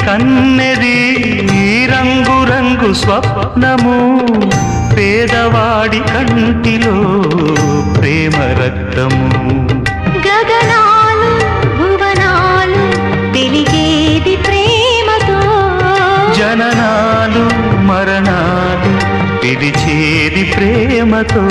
కన్నెది రంగు రంగు స్వప్నము పేదవాడి కంటిలో ప్రేమ రక్తము గగనాలు భువనాలు వెలిగేది ప్రేమతో జననాలు మరణాలు పిలిచేది ప్రేమతో